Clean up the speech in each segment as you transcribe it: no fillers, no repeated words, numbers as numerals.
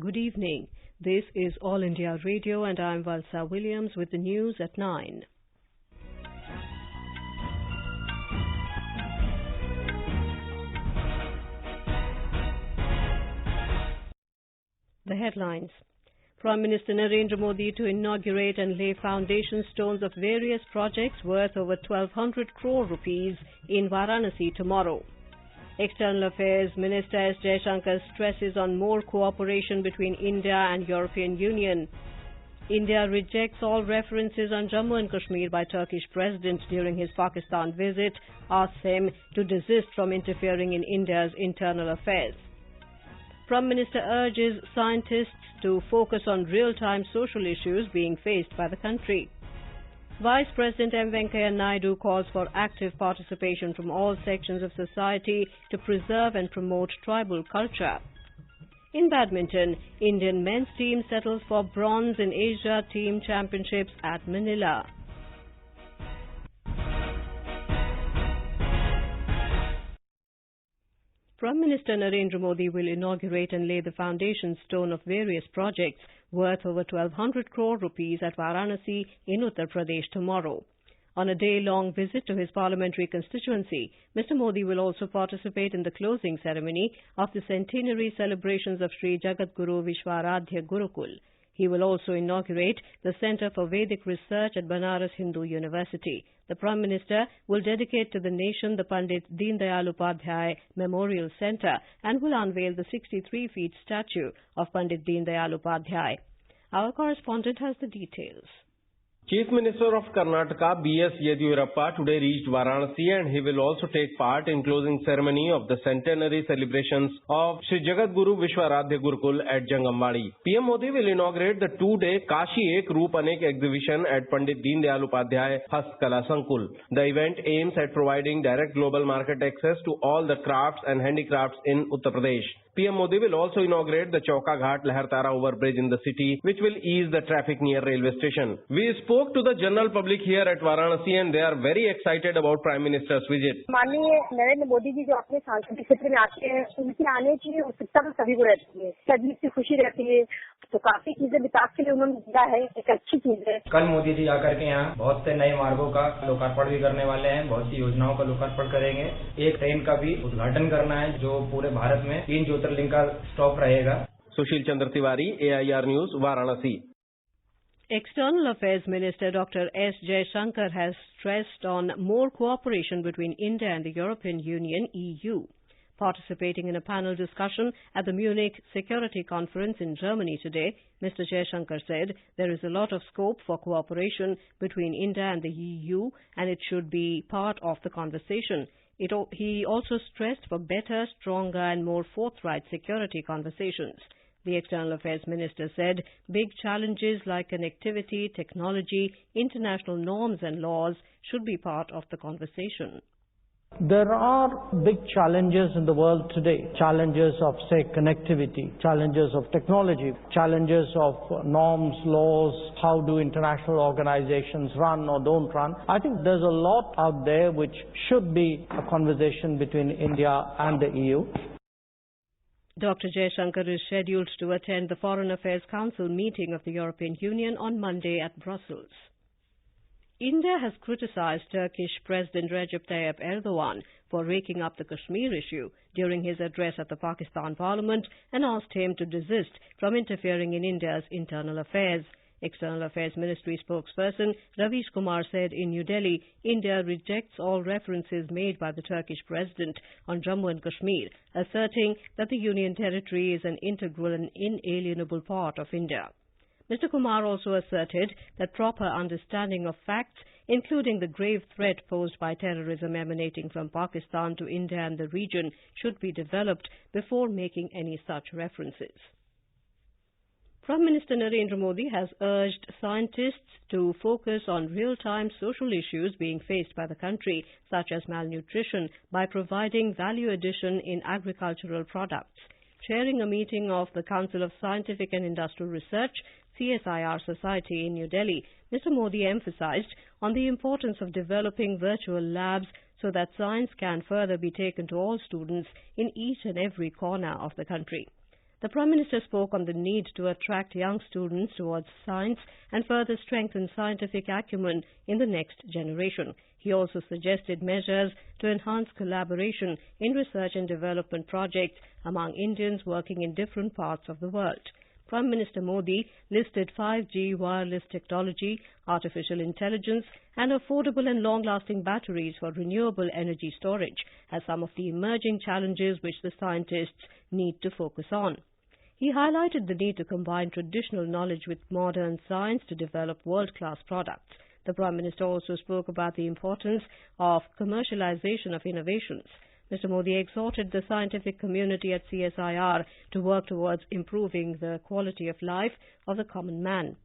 Good evening. This is All India Radio and I'm Valsa Williams with the news at 9. The headlines. Prime Minister Narendra Modi to inaugurate and lay foundation stones of various projects worth over 1,200 crore rupees in Varanasi tomorrow. External Affairs Minister S Jaishankar stresses on more cooperation between India and European Union. India rejects all references on Jammu and Kashmir by Turkish President during his Pakistan visit, asks him to desist from interfering in India's internal affairs. Prime Minister urges scientists to focus on real-time social issues being faced by the country. Vice President Venkaiah Naidu calls for active participation from all sections of society to preserve and promote tribal culture. In badminton, Indian men's team settles for bronze in Asia Team Championships at Manila. Prime Minister Narendra Modi will inaugurate and lay the foundation stone of various projects worth over 1,200 crore rupees at Varanasi in Uttar Pradesh tomorrow. On a day-long visit to his parliamentary constituency, Mr. Modi will also participate in the closing ceremony of the centenary celebrations of Sri Jagadguru Vishwaradhya Gurukul. He will also inaugurate the Centre for Vedic Research at Banaras Hindu University. The Prime Minister will dedicate to the nation the Pandit Deen Dayal Upadhyay Memorial Centre and will unveil the 63-feet statue of Pandit Deen Dayal Upadhyay. Our correspondent has the details. Chief Minister of Karnataka B.S. Yediyurappa today reached Varanasi and he will also take part in closing ceremony of the centenary celebrations of Sri Jagadguru Vishwaradhya Gurukul at Jangamwadi. PM Modi will inaugurate the two-day Kashi Ek Roop Anek exhibition at Pandit Deen Dayal Upadhyay Hastkala Sankul. The event aims at providing direct global market access to all the crafts and handicrafts in Uttar Pradesh. PM Modi will also inaugurate the Chowka Ghat Lahartara overbridge in the city, which will ease the traffic near railway station. We spoke to the general public here at Varanasi and they are very excited about Prime Minister's visit. माननीय नरेंद्र मोदी जी जो अपने सांस्कृतिक क्षेत्र में आते हैं, उनके आने की उत्सुकता तो सभी को रहती है, सभी की खुशी रहती है, तो काफी चीजें विकास के लिए उन्होंने दिया है, एक अच्छी चीज है। कल मोदी जी आकर के यहाँ बहुत से नए मार्गों का लोकार्पण भी करने वाले हैं, बहुत सी योजनाओं का लोकार्पण करेंगे। एक ट्रेन का भी उद्घाटन करना है जो पूरे भारत में 3 ज्योतिर्लिंग का स्टॉप रहेगा। Sushil Chandra Tiwari, AIR News, Varanasi. External Affairs Minister Dr. S Jaishankar has stressed on more cooperation between India and the European Union, EU. Participating in a panel discussion at the Munich Security Conference in Germany today, Mr. Jaishankar said there is a lot of scope for cooperation between India and the EU and it should be part of the conversation. He also stressed for better, stronger and more forthright security conversations. The External Affairs Minister said big challenges like connectivity, technology, international norms and laws should be part of the conversation. There are big challenges in the world today. Challenges of, say, connectivity, challenges of technology, challenges of norms, laws, how do international organizations run or don't run. I think there's a lot out there which should be a conversation between India and the EU. Dr. Jaishankar is scheduled to attend the Foreign Affairs Council meeting of the European Union on Monday at Brussels. India has criticized Turkish President Recep Tayyip Erdogan for raking up the Kashmir issue during his address at the Pakistan Parliament and asked him to desist from interfering in India's internal affairs. External Affairs Ministry spokesperson Ravish Kumar said in New Delhi, India rejects all references made by the Turkish President on Jammu and Kashmir, asserting that the Union territory is an integral and inalienable part of India. Mr. Kumar also asserted that proper understanding of facts, including the grave threat posed by terrorism emanating from Pakistan to India and the region, should be developed before making any such references. Prime Minister Narendra Modi has urged scientists to focus on real-time social issues being faced by the country, such as malnutrition, by providing value addition in agricultural products. Chairing a meeting of the Council of Scientific and Industrial Research, CSIR Society in New Delhi, Mr. Modi emphasized on the importance of developing virtual labs so that science can further be taken to all students in each and every corner of the country. The Prime Minister spoke on the need to attract young students towards science and further strengthen scientific acumen in the next generation. He also suggested measures to enhance collaboration in research and development projects among Indians working in different parts of the world. Prime Minister Modi listed 5G wireless technology, artificial intelligence and affordable and long-lasting batteries for renewable energy storage as some of the emerging challenges which the scientists need to focus on. He highlighted the need to combine traditional knowledge with modern science to develop world-class products. The Prime Minister also spoke about the importance of commercialization of innovations. Mr. Modi exhorted the scientific community at CSIR to work towards improving the quality of life of the common man.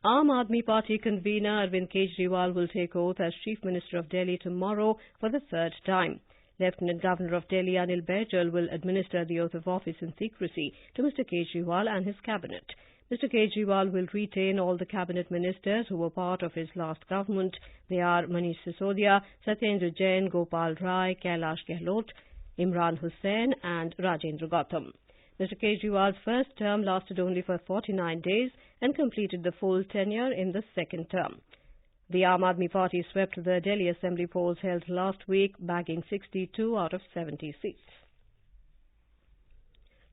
Aam Aadmi Party convener Arvind Kejriwal will take oath as Chief Minister of Delhi tomorrow for the third time. Lieutenant Governor of Delhi Anil Baijal will administer the oath of office in secrecy to Mr. Kejriwal and his cabinet. Mr. Kejriwal will retain all the cabinet ministers who were part of his last government. They are Manish Sisodia, Satyendra Jain, Gopal Rai, Kailash Gehlot, Imran Hussain and Rajendra Gautam. Mr. Kejriwal's first term lasted only for 49 days and completed the full tenure in the second term. The Aam Aadmi Party swept the Delhi Assembly polls held last week, bagging 62 out of 70 seats.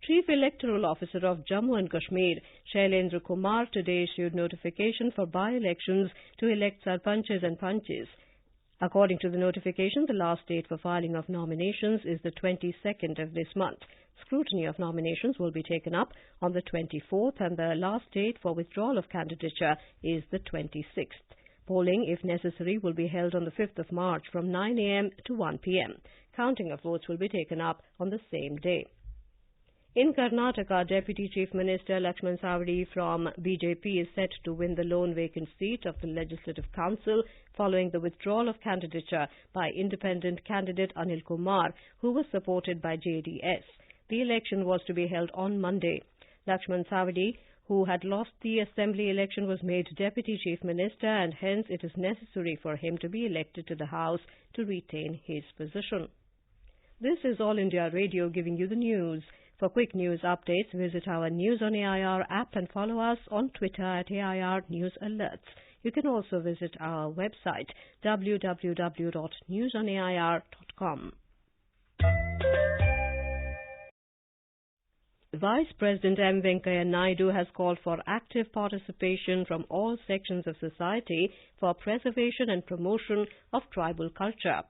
Chief Electoral Officer of Jammu and Kashmir, Shailendra Kumar, today issued notification for by-elections to elect sarpanches and panches. According to the notification, the last date for filing of nominations is the 22nd of this month. Scrutiny of nominations will be taken up on the 24th and the last date for withdrawal of candidature is the 26th. Polling, if necessary, will be held on the 5th of March from 9 a.m. to 1 p.m. Counting of votes will be taken up on the same day. In Karnataka, Deputy Chief Minister Lakshman Savadi from BJP is set to win the lone vacant seat of the Legislative Council following the withdrawal of candidature by independent candidate Anil Kumar, who was supported by JDS. The election was to be held on Monday. Lakshman Savadi, who had lost the Assembly election, was made Deputy Chief Minister and hence it is necessary for him to be elected to the House to retain his position. This is All India Radio giving you the news. For quick news updates, visit our News on AIR app and follow us on Twitter at AIR News Alerts. You can also visit our website www.newsonair.com. Vice President M. Venkaiah Naidu has called for active participation from all sections of society for preservation and promotion of tribal culture.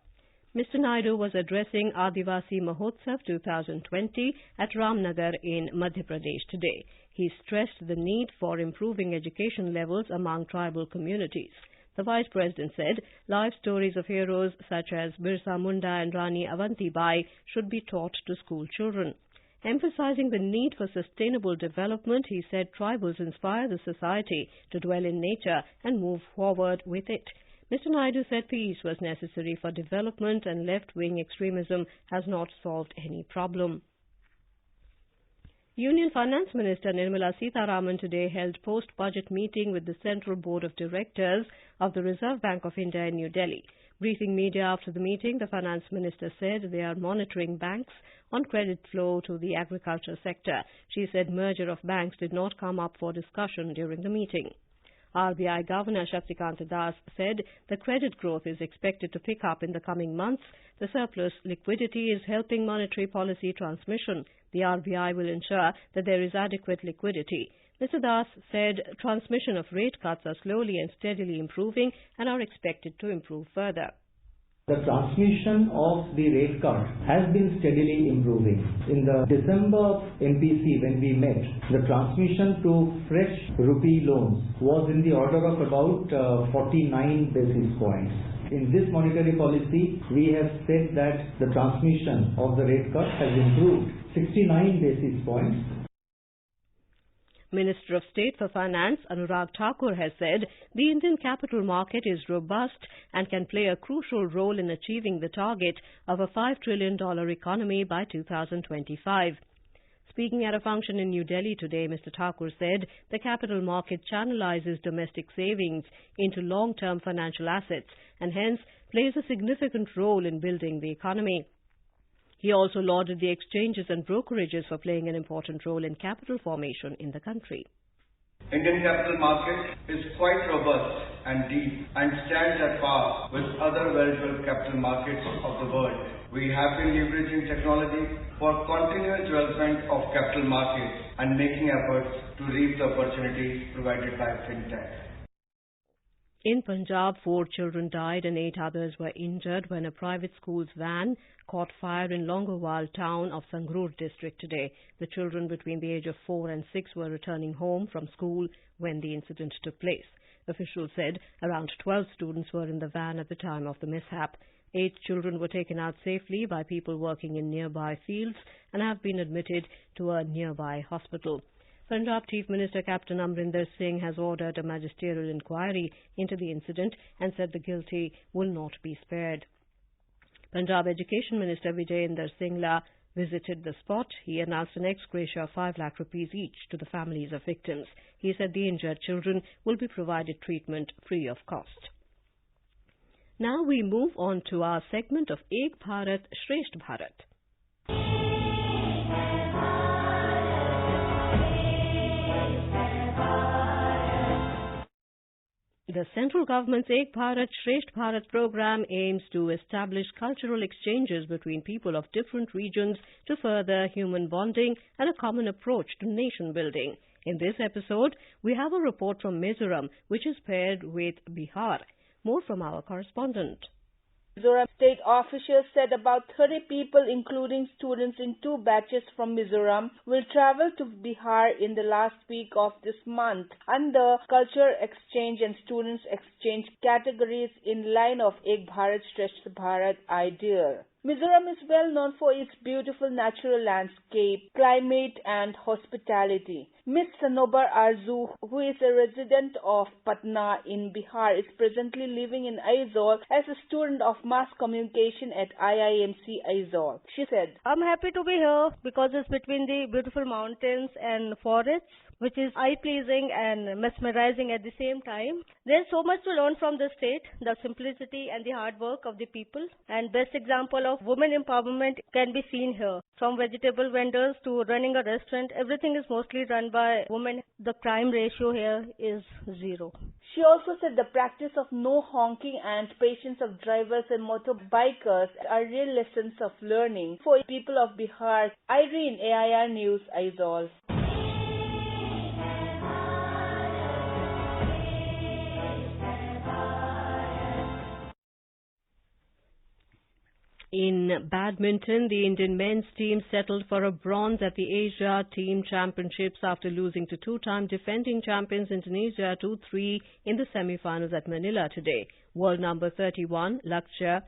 Mr. Naidu was addressing Adivasi Mahotsav 2020 at Ramnagar in Madhya Pradesh today. He stressed the need for improving education levels among tribal communities. The Vice President said life stories of heroes such as Birsa Munda and Rani Avanti Bai should be taught to school children. Emphasizing the need for sustainable development, he said tribals inspire the society to dwell in nature and move forward with it. Mr. Naidu said peace was necessary for development and left-wing extremism has not solved any problem. Union Finance Minister Nirmala Sitharaman today held post-budget meeting with the Central Board of Directors of the Reserve Bank of India in New Delhi. Briefing media after the meeting, the Finance Minister said they are monitoring banks on credit flow to the agriculture sector. She said merger of banks did not come up for discussion during the meeting. RBI Governor Shaktikant Das said the credit growth is expected to pick up in the coming months. The surplus liquidity is helping monetary policy transmission. The RBI will ensure that there is adequate liquidity. Mr. Das said transmission of rate cuts are slowly and steadily improving and are expected to improve further. The transmission of the rate cut has been steadily improving. In the December MPC, when we met, the transmission to fresh rupee loans was in the order of about 49 basis points. In this monetary policy, we have said that the transmission of the rate cut has improved 69 basis points. Minister of State for Finance Anurag Thakur has said the Indian capital market is robust and can play a crucial role in achieving the target of a $5 trillion economy by 2025. Speaking at a function in New Delhi today, Mr. Thakur said the capital market channelizes domestic savings into long-term financial assets and hence plays a significant role in building the economy. He also lauded the exchanges and brokerages for playing an important role in capital formation in the country. Indian capital market is quite robust and deep and stands at par with other well-developed capital markets of the world. We have been leveraging technology for continuous development of capital markets and making efforts to reap the opportunities provided by fintech. In Punjab, 4 children died and 8 others were injured when a private school's van caught fire in Longowal town of Sangrur district today. The children between the age of 4 and 6 were returning home from school when the incident took place. Officials said around 12 students were in the van at the time of the mishap. 8 children were taken out safely by people working in nearby fields and have been admitted to a nearby hospital. Punjab Chief Minister Captain Amrinder Singh has ordered a magisterial inquiry into the incident and said the guilty will not be spared. Punjab Education Minister Vijayendra Singla visited the spot. He announced an ex gratia of 5 lakh rupees each to the families of victims. He said the injured children will be provided treatment free of cost. Now we move on to our segment of Ek Bharat, Shresth Bharat. The central government's Ek Bharat, Shresth Bharat program aims to establish cultural exchanges between people of different regions to further human bonding and a common approach to nation building. In this episode, we have a report from Mizoram, which is paired with Bihar. More from our correspondent. Mizoram state officials said about 30 people, including students in 2 batches from Mizoram, will travel to Bihar in the last week of this month under culture exchange and students exchange categories in line of Ek Bharat Shresth Bharat ideal. Mizoram is well known for its beautiful natural landscape, climate and hospitality. Ms. Sanobar Arzu, who is a resident of Patna in Bihar, is presently living in Aizawl as a student of mass communication at IIMC Aizawl. She said, I'm happy to be here because it's between the beautiful mountains and forests, which is eye-pleasing and mesmerizing at the same time. There's so much to learn from the state, the simplicity and the hard work of the people, and best example of women empowerment can be seen here. From vegetable vendors to running a restaurant, everything is mostly run by women. The crime ratio here is 0. She also said the practice of no honking and patience of drivers and motorbikers are real lessons of learning for people of Bihar. Irene, AIR News, Aizawl. In badminton, the Indian men's team settled for a bronze at the Asia Team Championships after losing to 2-time defending champions Indonesia 2-3 in the semi-finals at Manila today. World number 31, Lakshya,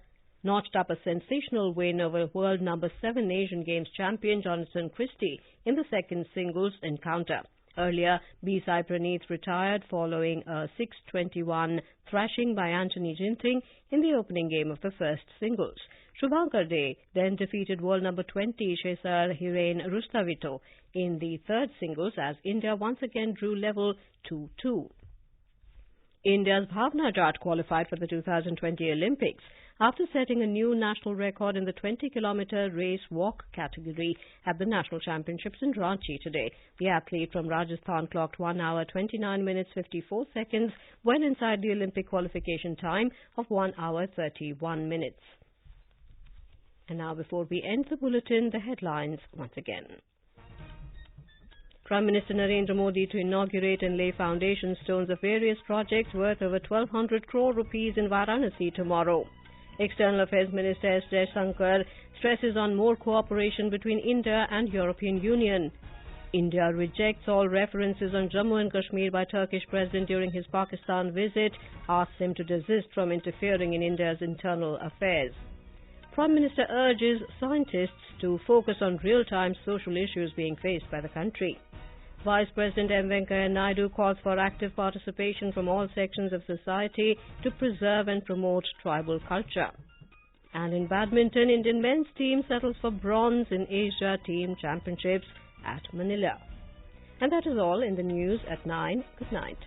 notched up a sensational win over world number 7 Asian Games champion Jonathan Christie in the second singles encounter. Earlier, B. Sai Praneeth retired following a 6-21 thrashing by Anthony Ginting in the opening game of the first singles. Shubhankar Dey then defeated world number 20 Cesar Hiren Rustavito in the third singles as India once again drew level 2-2. India's Bhavna Jat qualified for the 2020 Olympics after setting a new national record in the 20-kilometer race walk category at the National Championships in Ranchi today. The athlete from Rajasthan clocked 1 hour 29 minutes 54 seconds when inside the Olympic qualification time of 1 hour 31 minutes. And now, before we end the bulletin, the headlines once again. Prime Minister Narendra Modi to inaugurate and lay foundation stones of various projects worth over 1,200 crore rupees in Varanasi tomorrow. External Affairs Minister S Jaishankar stresses on more cooperation between India and European Union. India rejects all references on Jammu and Kashmir by Turkish President during his Pakistan visit, asks him to desist from interfering in India's internal affairs. Prime Minister urges scientists to focus on real-time social issues being faced by the country. Vice President Venkaiah Naidu calls for active participation from all sections of society to preserve and promote tribal culture. And in badminton, Indian men's team settles for bronze in Asia Team Championships at Manila. And that is all in the news at 9. Good night.